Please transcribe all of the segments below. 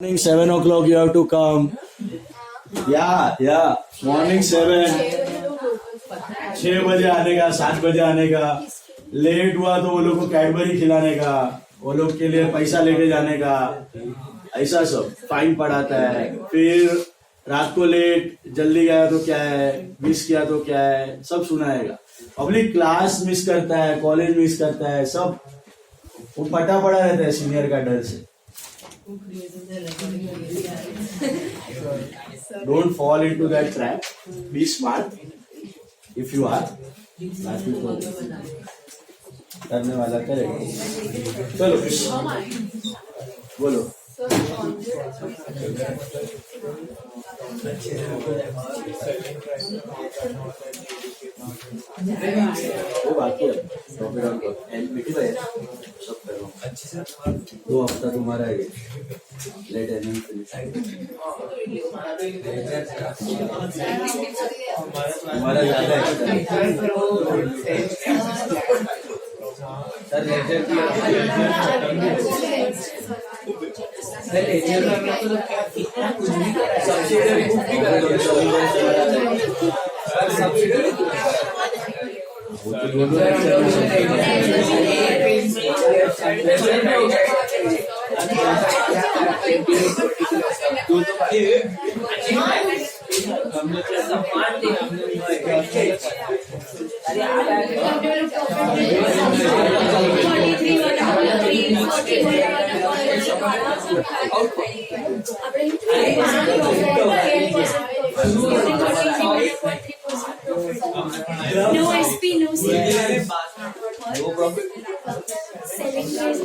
Morning 7 o'clock you have to come. Yeah. Morning 7. 6 बजे आने का, 7 बजे आने का. लेट हुआ तो वो लोग को कैडबरी खिलाने का, वो लोग के लिए पैसा लेके जाने का, ऐसा सब फाइन पड़ाता है. फिर रात को लेट, जल्दी गया तो क्या है, मिस किया तो क्या है, सब सुनाएगा. पब्लिक क्लास मिस करता है, कॉलेज मिस करता है, सब वो पटा पड़ा रहता है सीनियर का डर से. Don't fall into that trap. Be smart. If you are, बाकी तो करने वाला करेगा. चलो बोलो. वो बाकी है. सब करो. 2 हफ्ता तुम्हारा है. लेट एनिंग हमारा ज्यादा है सर. लेजर कुछ भी सब्सिडरी बुक भी No SP, no CP. No profit. Selling price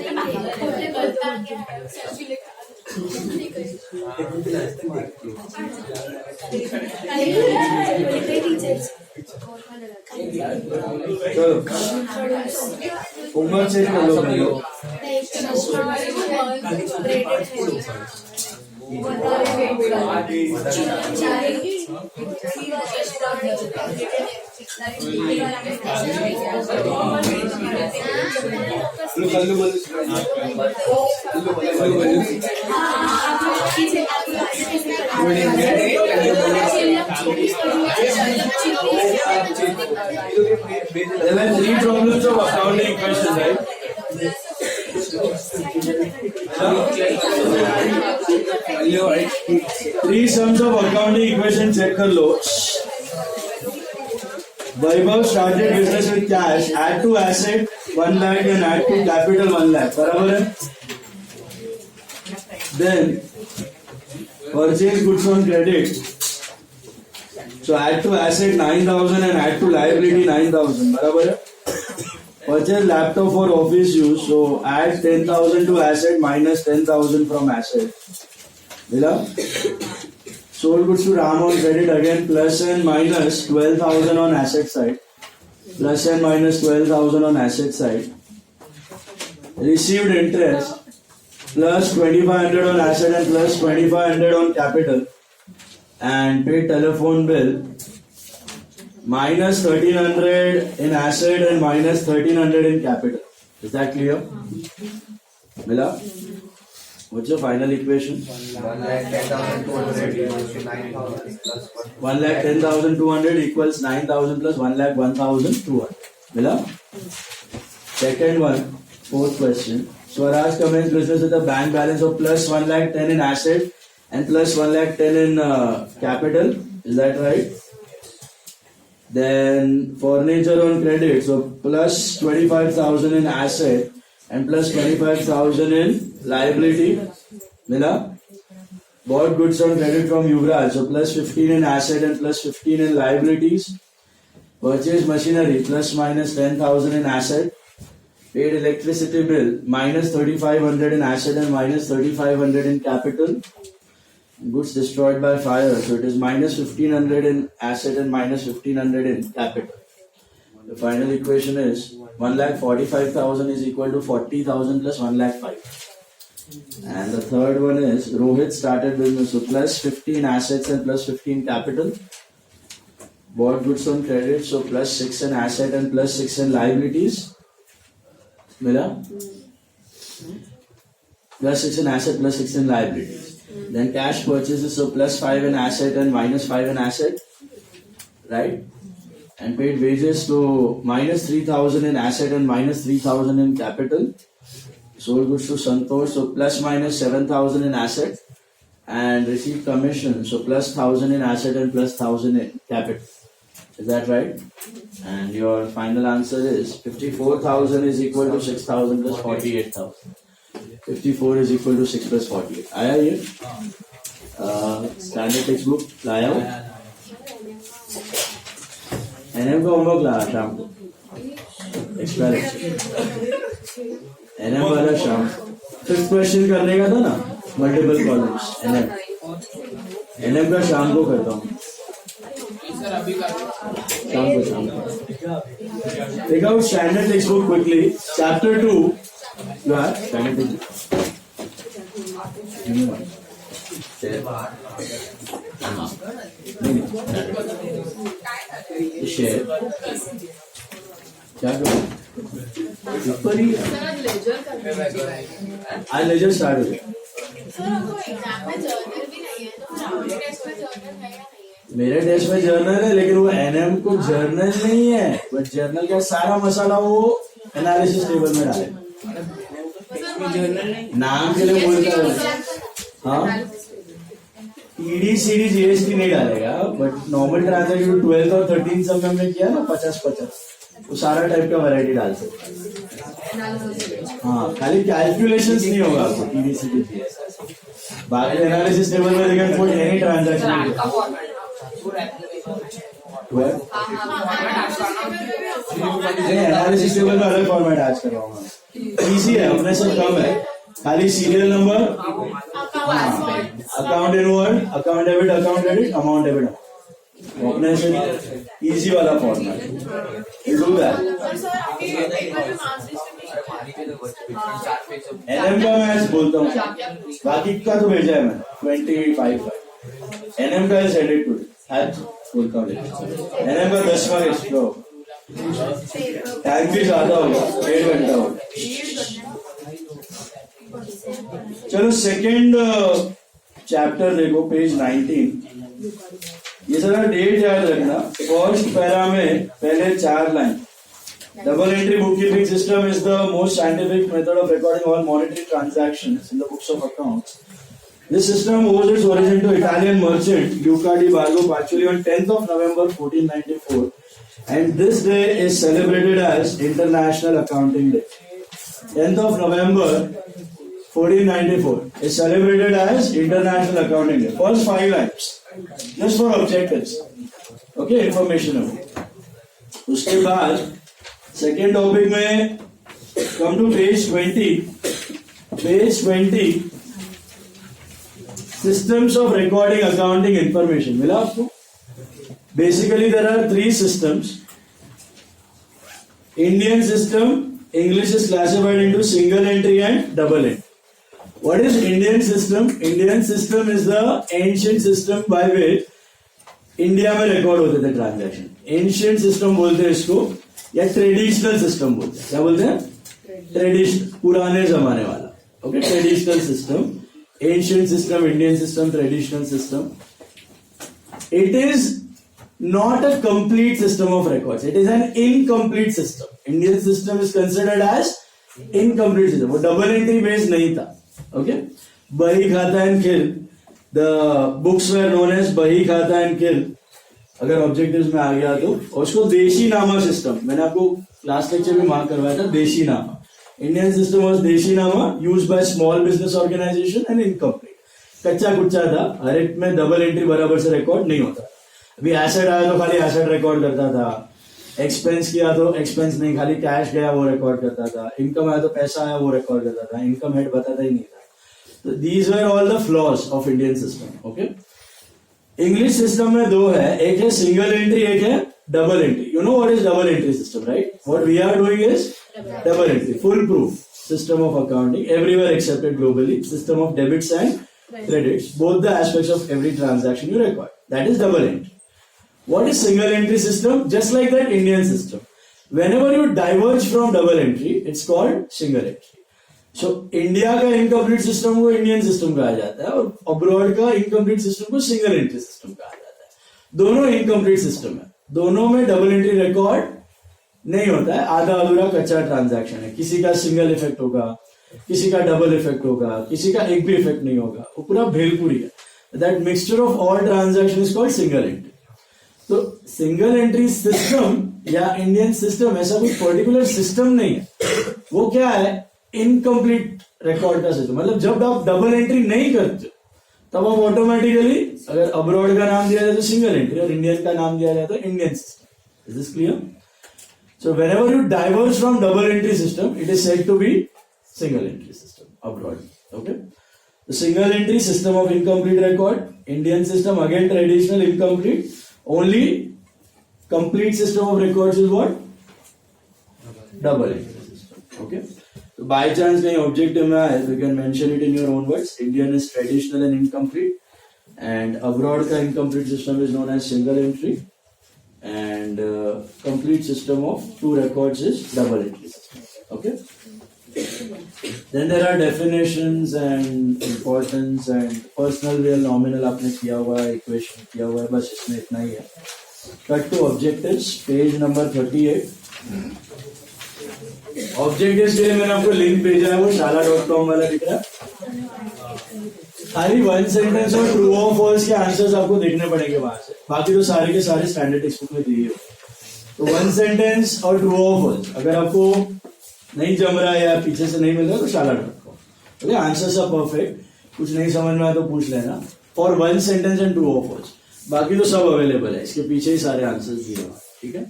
चलो होमवर्क चेक कर लो भाई. There were 3 problems of accounting equations, right? 3 sums of accounting equation check कर लो. Vaibhav started business with cash, add to asset 1 lakh and add to capital 1 lakh. बराबर है? Then purchase goods on credit. So add to asset 9,000 and add to liability 9,000. बराबर है? Purchase laptop for office use. So add 10,000 to asset minus 10,000 from asset. मिला? Sold goods to Ram on credit again plus and minus 12,000 on asset side. Plus and minus 12,000 on asset side. Received interest plus 2,500 on asset and plus 2,500 on capital. And paid telephone bill minus 1,300 in asset and minus 1,300 in capital. Is that clear? Mila? What's your final equation? 1,10,200 equals to 9,000 plus 1,10,200 equals 9,000 plus 1,01,200. Mila? Second one, 4th question. Swaraj commenced business with a bank balance of plus 1,10,000 in asset and plus 1,10,000 in capital. Is that right? Then furniture on credit, so plus 25,000 in asset and plus 25,000 in liability. Mila? Bought goods on credit from Yuvraj, so plus 15 in asset and plus 15 in liabilities. Purchased machinery plus minus 10,000 in asset. Paid electricity bill minus 3,500 in asset and minus 3,500 in capital. Goods destroyed by fire, so it is minus 1,500 in asset and minus 1,500 in capital. The final equation is 1,45,000 is equal to 40,000 plus 1,05,000. And the third one is Rohit started business, so plus 15 assets and plus 15 capital. Bought goods on credit, so plus 6 in asset and plus 6 in liabilities. Mila? Plus 6 in asset, plus 6 in liabilities. Then cash purchases, so plus 5 in asset and minus 5 in asset, right? And paid wages, so minus 3,000 in asset and minus 3,000 in capital. Sold goods to Santosh, so plus minus 7,000 in asset, and received commission, so plus 1,000 in asset and plus 1,000 in capital. Is that right? And your final answer is 54,000 is equal to 6,000 plus 48,000. 54 is equal to 6 plus 48. आया ये? Standard textbook लाया हो? NM का homework लाया शाम को. Extra lecture. NM वाला शाम. Fifth question करने का था ना? Multiple columns. NM का शाम को करता हूँ. शाम को. Take out standard textbook quickly. Chapter 2. You are standard textbook. Share. क्या करो? ऊपर ही. आज लेजर स्टार्ट हो गया. मेरे टेस्ट में जर्नल है, लेकिन वो एनएम को जर्नल नहीं है, बट जर्नल का सारा मसाला वो एनालिसिस टेबल में डाले. नाम के लिए बोलता है. हाँ, ईडी सीडी जीएसटी नहीं डालेगा, बट नॉर्मल ट्रांजैक्शन 12 और 13 सब में हमने किया ना 50-50, वो सारा टाइप का वैरायटी डाल सकते हैं. हाँ, खाली कैलकुलेशंस नहीं होगा आपको ईडी सीडी जीएसटी. बाकी एनालिसिस टेबल में देखा कोई एनी ट्रांजैक्शन एनालिसिस टेबल में अलग फॉर्मेट आज करवाऊंगा. इजी है, अपने से कम है. खाली serial number, account inward, account debit, account credit, amount debit. अपने से इजी वाला फॉर्मेट. एनएम का मैं आज बोलता हूँ, बाकी का तो भेजा है मैं 25. एनएम का इज हेडेड टू आज बोलता हूँ. एनएम का 10वां एक्स्ट्रा. टाइम भी ज्यादा होगा, 1.5 घंटा होगा. चलो सेकेंड चैप्टर देखो, पेज 19. ये सारा डेट याद रखना. फर्स्ट पैरा में पहले 4 line. Double entry bookkeeping system is the most scientific method of recording all monetary transactions in the books of accounts. This system owes its origin to Italian merchant Luca di Bargo actually on 10th of November 1494, and this day is celebrated as International Accounting Day. 10th of November 1494 is celebrated as International Accounting Day. First 5 lines just for objectives. Okay, information of. उसके बाद second topic में come to page 20. Page 20 systems of recording accounting information मिला आपको. Basically there are 3 systems. Indian system, English is classified into single entry and double entry. What is Indian system? Indian system is the ancient system by which India में record होते थे transaction. Ancient system बोलते हैं इसको, या traditional system बोलते हैं. क्या बोलते हैं? ट्रेडिशनल, पुराने जमाने वाला. Okay, traditional system, ancient system, Indian system, traditional system. It is not a complete system of records. It is an incomplete system. Indian system is considered as incomplete system. वो double entry based नहीं था. Okay, bahi khata and kill, the books were known as bahi khata and किल. अगर objectives में आ गया तो. और उसको देशी नामा सिस्टम, मैंने आपको लास्ट लेक्चर में मार्क करवाया था, देशी नामा. Indian system was Deshi Nama, used by small business organisation and incomplete. कच्चा कुच्चा था, हर एक में डबल एंट्री बराबर से रिकॉर्ड नहीं होता. अभी एसेट आया तो खाली एसेट रिकॉर्ड करता था, एक्सपेंस किया तो एक्सपेंस नहीं, खाली कैश गया वो रिकॉर्ड करता था, इनकम आया तो पैसा आया वो रिकॉर्ड करता था, इनकम हेड बताता ही नहीं था. तो these were all the flaws of Indian system. Okay, English system में 2 है, एक है सिंगल एंट्री, एक है double entry. You know what is double entry system, right? What we are doing is double entry, full proof system of accounting, everywhere accepted globally, system of debits and credits, both the aspects of every transaction you record. That is double entry. What is single entry system? Just like that Indian system. Whenever you diverge from double entry, it's called single entry. So India का incomplete system को Indian system कहा जाता है और abroad का incomplete system को single entry system कहा जाता है। दोनों इनकम्प्लीट सिस्टम है, दोनों में डबल एंट्री रिकॉर्ड नहीं होता है, आधा अधूरा कच्चा ट्रांजैक्शन है। किसी का सिंगल इफेक्ट होगा, किसी का डबल इफेक्ट होगा, किसी का एक भी इफेक्ट नहीं होगा, वो पूरा भेलपुरी है। That mixture of all transaction is called single entry. तो सिंगल एंट्री सिस्टम या इंडियन सिस्टम ऐसा कोई पर्टिकुलर सिस्टम नहीं है, वो क्या है, इनकम्प्लीट रिकॉर्ड का सिस्टम। मतलब जब आप डबल एंट्री नहीं करते तब आप ऑटोमेटिकली, अगर अब्रॉड का नाम दिया जाए तो सिंगल एंट्री और इंडियन का नाम दिया जाए तो Indian system. Is this clear? So whenever you diverge from double entry system, it is said to be single entry system abroad. Okay. The single entry system of incomplete record, Indian system again traditional incomplete. Only complete system of records is what? Double entry system. Okay. So by chance कहीं objective में आए, you can mention it in your own words. Indian is traditional and incomplete, and abroad का incomplete system is known as single entry. And complete system of two records is double entry system. Okay. Then there are definitions and importance and personal real nominal आपने किया हुआ है, equation किया हुआ है, बस इसमें इतना ही है। Cut to objectives, page number 38. Objectives के लिए मैंने आपको लिंक भेजा है, वो shala.com वाला दिख रहा है। खाली वन सेंटेंस और ट्रू और फॉल्स के आंसर्स आपको देखने पड़ेंगे वहां से, बाकी तो सारे के सारे स्टैंडर्ड टेक्स्ट बुक में दिए हो। तो वन सेंटेंस और ट्रू और फॉल्स अगर आपको नहीं जम रहा है या पीछे से नहीं मिल रहा तो shala.com। Okay, answers are perfect, कुछ नहीं समझ में आया तो पूछ लेना। For one sentence and true और फॉल्स, बाकी तो सब अवेलेबल है, इसके पीछे ही सारे आंसर्स दिए हुए। ठीक है।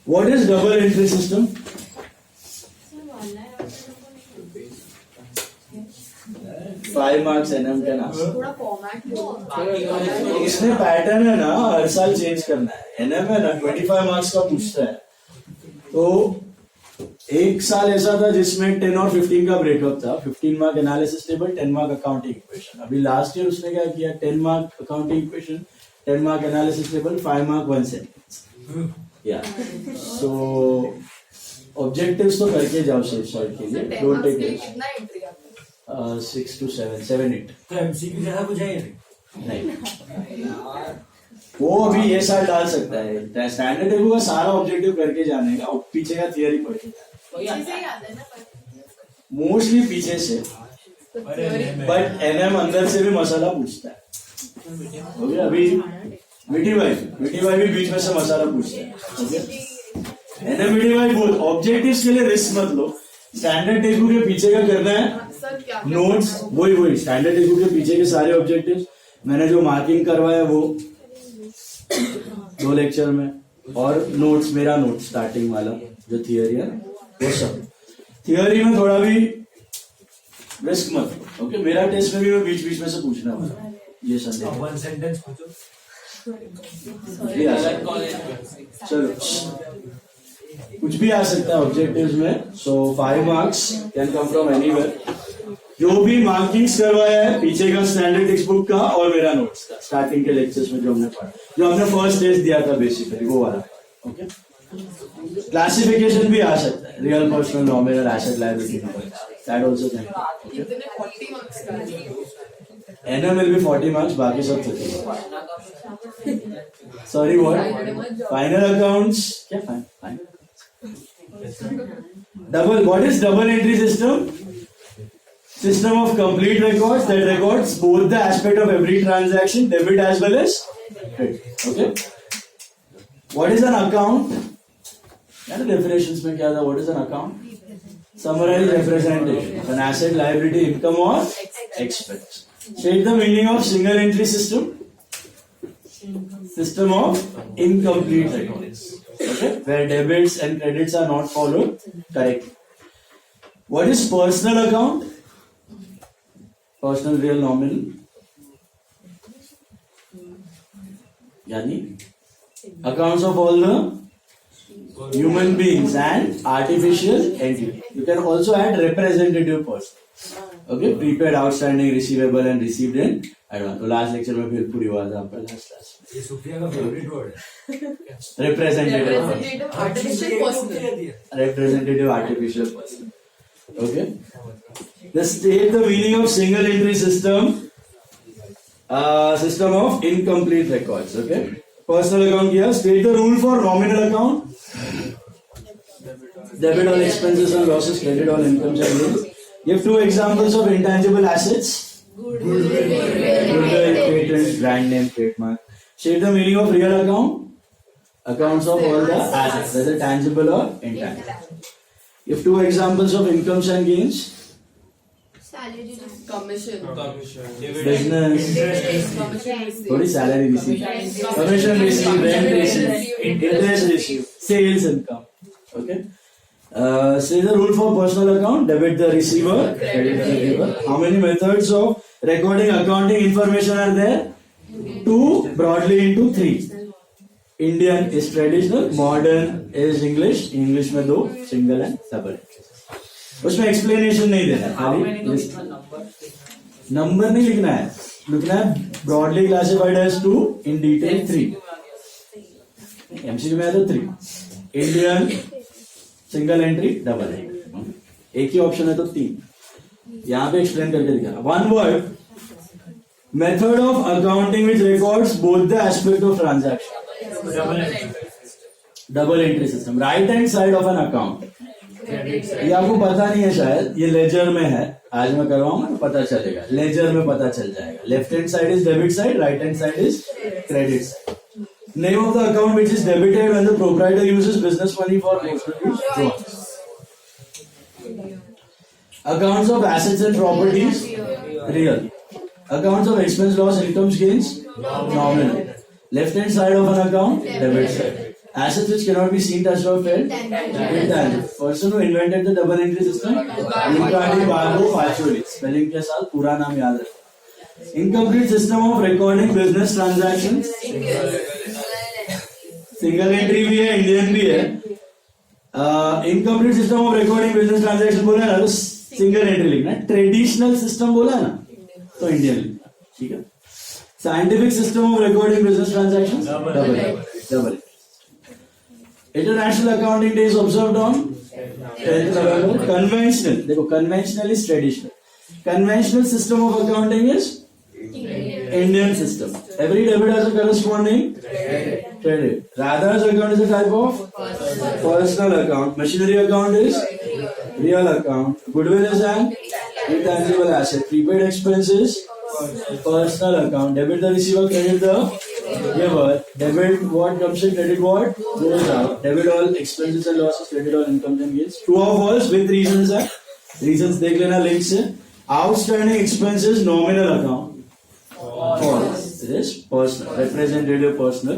What is double entry system? 5 marks NM के नाम। इसमें पैटर्न है ना, हर साल चेंज करना है। एनएम है ना 25 मार्क्स का पूछता है, तो एक साल ऐसा था जिसमें 10 और 15 का ब्रेकअप था। 15 mark analysis table, 10 mark accounting equation. अभी लास्ट ईयर उसने क्या किया, 10 mark accounting equation, 10 mark analysis table, 5 mark one sentence. या सो ऑब्जेक्टिव्स तो करके जाओ सेफ साइड के लिए, डोंट टेक इट। 6 to 7, 8 तो एमसीक्यू जैसा कुछ है नहीं, वो अभी ये साल डाल सकता है। स्टैंडर्ड टेबल का सारा ऑब्जेक्टिव करके जाने का, और पीछे का थियरी पढ़ के जाना, मोस्टली पीछे से, बट एनएम अंदर से भी मसाला पूछता है। ओके, अभी मिठी भाई भी बीच में से मसाला पूछता है। ओके, एनएम मिठी भाई बोल, ऑब्जेक्टिव्स के लिए रिस्क मत लो। स्टैंडर्ड टेबल के पीछे का करना है नोट्स, वही स्टैंडर्ड टेबल के पीछे के सारे ऑब्जेक्टिव्स मैंने जो मार्किंग करवाया वो 2 लेक्चर में, और नोट्स, मेरा नोट स्टार्टिंग वाला जो थियरी है वो सब। थियरी में थोड़ा भी रिस्क मत लो। ओके, मेरा टेस्ट में भी मैं बीच बीच में से पूछना होगा ये संदेह। वन सेंटेंस पूछो। चलो, कुछ भी आ सकता है ऑब्जेक्टिव्स में। सो 5 marks can come from anywhere. जो भी मार्किंग्स करवाया है पीछे का स्टैंडर्ड टेक्स्ट बुक का और मेरा नोट्स का, स्टार्टिंग के लेक्चर्स में जो हमने पढ़ा, जो हमने फर्स्ट टेस्ट दिया था बेसिकली वो वाला। ओके, क्लासिफिकेशन भी आ सकता है, real, personal, nominal, asset, liability, that also can. NM will be 40 marks, बाकी सब 30। Sorry, what? फाइनल अकाउंट्स क्या? Final double. What is double entry system? System of complete records that records both the aspect of every transaction, debit as well as credit. Okay. What is an account? यार definitions में क्या था? What is an account? Summarize representation, an asset, liability, income or expense. State the meaning of single entry system. System of incomplete records. Okay, where debits and credits are not followed correctly. What is personal account? Personal, real, nominal. Yani accounts of all the human beings and artificial entity. You can also add representative person. Okay, prepaid, outstanding, receivable and received in advance. तो last lecture में फिर पूरी बात आपका last ये सुप्रिया का favourite word है। representative artificial person. representative artificial person. Okay. Let's state the meaning of single entry system. System of incomplete records. Okay. Personal account here. State the rule for nominal account. Debit all expenses and losses, credit all incomes and gains. Give two examples of intangible assets. Goodwill, patent, brand name, trademark. State the meaning of real account. Accounts of all the assets, whether tangible or intangible. Give two examples of incomes and gains. Salary. Commission. Business. What is salary received? Commission received, rent received, interest received, sales income. Okay. Say the rule for personal account. Debit the receiver, credit the giver. How many methods of recording accounting information are there? Two, broadly into three. Indian is traditional, modern is English. English में दो, single and double. उसमें explanation नहीं देना है, खाली number नहीं लिखना है. लिखना है broadly classified as two, in detail three. MCQ में है तो three. Indian, single entry, double entry. एक ही ऑप्शन है तो तीन. यहाँ पे explain करके दिखाना. One word. Method of accounting which records both the aspect of transaction. Double entry system. Right hand side of an account. ये आपको पता नहीं है शायद, ये लेजर में है. आज मैं करवाऊंगा ना, पता चलेगा. लेजर में पता चल जाएगा. Left hand side is debit side, right hand side is credit side. Name of the account which is debited when the proprietor uses business money for personal use. Accounts of assets and properties real. Accounts of expense, loss, incomes, gains, nominal. Left hand side of an account, debit side. Assets which cannot be seen, touched or felt, intangible. Person who invented the double entry system, Ricardo Barbo Faccioli. Spelling के साथ पूरा नाम याद रखो. Incomplete system of recording business transactions. Single entry भी है, Indian भी है. Incomplete system of recording business transactions बोला है ना, तो single entry लिखना है. Traditional system बोला है ना, तो इंडियन. ठीक है. Scientific system of recording business transactions, double. International accounting day is observed on 10th November. Conventional, देखो conventional is traditional. Conventional system of accounting is Indian system. Every debit has a corresponding credit. रादर्स account is a type of personal account. Machinery account is real account. Goodwill is an intangible asset. Prepaid expenses, personal account. Debit the receiver, credit the giver. Debit what comes in, credit what goes out. Debit all expenses and losses, credit all incomes and gains. True or false with reasons है. Reasons देख लेना link से. Outstanding expenses, nominal account. False. It is personal. Representative personal.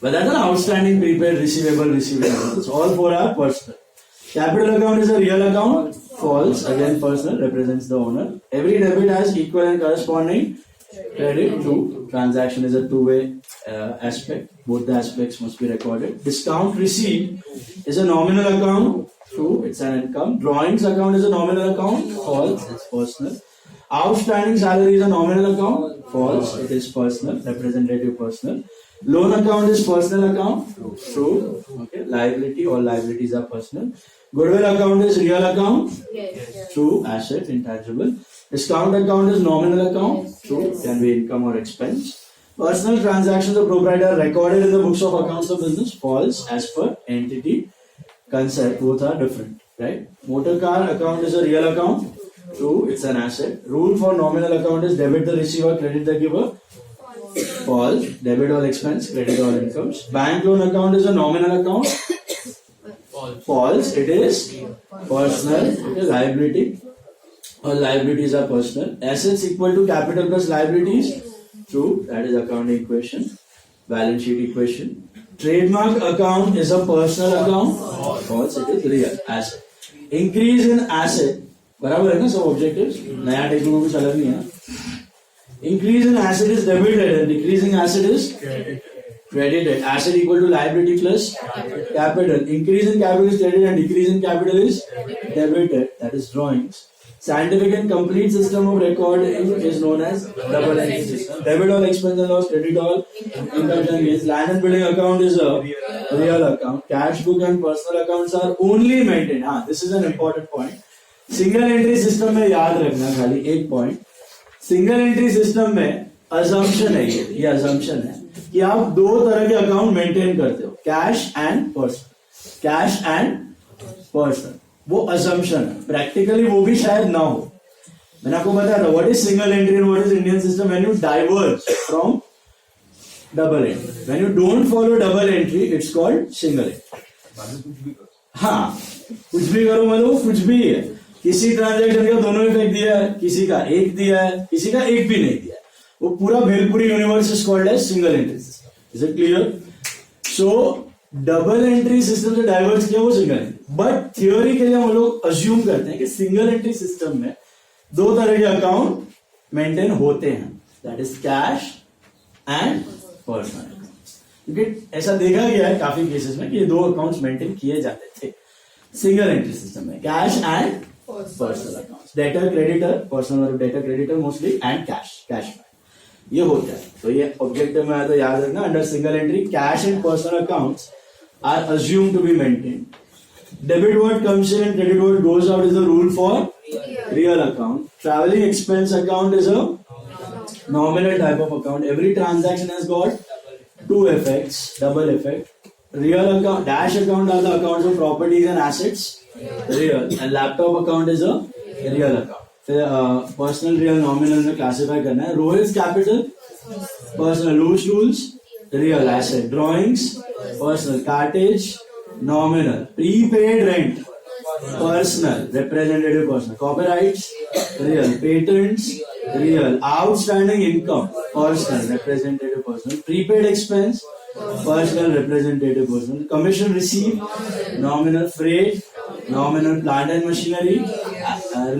But that's an outstanding, prepaid, receivable. It's all four are personal. Capital account is a real account. False. Again, personal, represents the owner. Every debit has equal and corresponding credit. True. Transaction is a two-way aspect. Both the aspects must be recorded. Discount received is a nominal account. True. It's an income. Drawings account is a nominal account. False. It's personal. Outstanding salary is a nominal account. False. It is personal, representative personal. Loan account is personal account. True. Okay. Liability, all liabilities are personal. Goodwill account is real account. True. Asset, intangible. Discount account is nominal account. True. Can be income or expense. Personal transactions of proprietor recorded in the books of accounts of business. False. As per entity concept, both are different. Right. Motor car account is a real account. True. It's an asset. Rule for nominal account is debit the receiver, credit the giver. False. Debit all expense, credit all incomes. Bank loan account is a nominal account. False. It is personal. It is liability. All liabilities are personal. Assets equal to capital plus liabilities. True. That is accounting equation. Balance sheet equation. Trademark account is a personal account. False. It is real asset. Increase in asset. बराबर है ना सब objectives. नया technique में कुछ अलग नहीं है. Increase in asset is debited and decreasing asset is credited. Asset equal to liability plus capital. Increase in capital is credited and decrease in capital is debited. That is drawings. Scientific and complete system of recording is known as double entry system. Debit all expense and loss, credit all income and gains. Land and building account is a real account. Cash book and personal accounts are only maintained. This is an important point. Single entry system में याद रखना खाली एक point, single entry system में assumption है, ये assumption है कि आप दो तरह के अकाउंट मेंटेन करते हो, cash and personal, cash and personal, वो अजम्पशन है, प्रैक्टिकली वो भी शायद ना हो। मैंने आपको बताया था what is single entry and what is Indian system when you diverge from double entry, when you don't follow double entry it's called single entry. हाँ, कुछ भी करो मतलब वो कुछ भी है, किसी ट्रांजैक्शन का दोनों इफेक्ट दिया है, किसी का एक दिया है, किसी का एक भी नहीं दिया है, वो पूरा bhelpuri universe is called as single entry system. Is it clear? So double entry system से डाइवर्स किया वो सिंगल एंट्री, बट थियोरी के लिए हम लोग अज्यूम करते हैं कि सिंगल एंट्री सिस्टम में दो तरह के अकाउंट मेंटेन होते हैं, that is cash and personal account. क्योंकि ऐसा देखा गया है काफी केसेस में कि ये दो अकाउंट्स मेंटेन किए जाते थे सिंगल एंट्री सिस्टम में, cash and personal accounts, debtor creditor, personal और debtor creditor mostly, and cash ये होता है। तो ये ऑब्जेक्टिव में आया तो याद रखना, under single entry cash and personal accounts are assume to be maintained. Debit what comes in and credit what goes out is the rule for real account. Traveling expense account is a nominal type of account. Every transaction has got two effects, double effect. Real account, dash account are the accounts of properties and assets, real, and laptop account is a real account. फिर personal real nominal में classify करना है. Rohit capital personal, loose rules real asset, drawings personal, cartage nominal, prepaid rent personal, representative personal, copyrights real, patents real, outstanding income personal, representative personal, prepaid expense personal, representative personal, commission received nominal, freight nominal, plant and machinery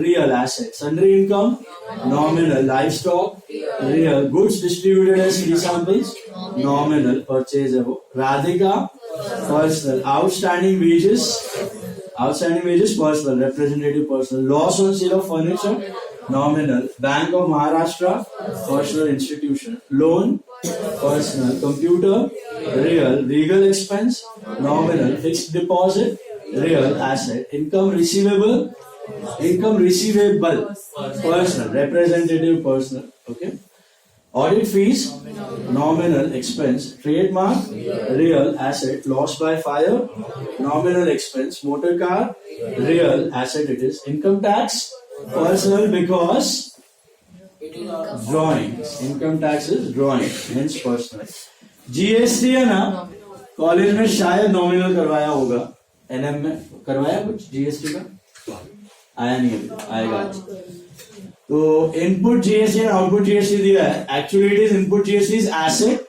real, asset, sundry income nominal, livestock real, goods distributed as free samples nominal, purchasable, Radhika personal, outstanding wages personal, representative personal, loss on sale of furniture nominal, Bank of Maharashtra personal, institution, loan personal, computer real, legal expense nominal, fixed deposit real, asset, income receivable personal, representative personal, okay. Audit fees nominal, expense, trademark real, asset, loss by fire nominal, expense, motor car real, asset it is, income tax personal because drawings, income tax is drawing, hence personal. GST है ना, college में शायद nominal करवाया होगा, NM में करवाया कुछ GST का, आया नहीं अभी, आएगा. तो इनपुट जीएसटी और आउटपुट जीएसटी दिया है. Actually it is input GST is asset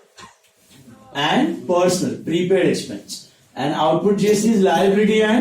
and personal prepaid expense, and output GST is liability and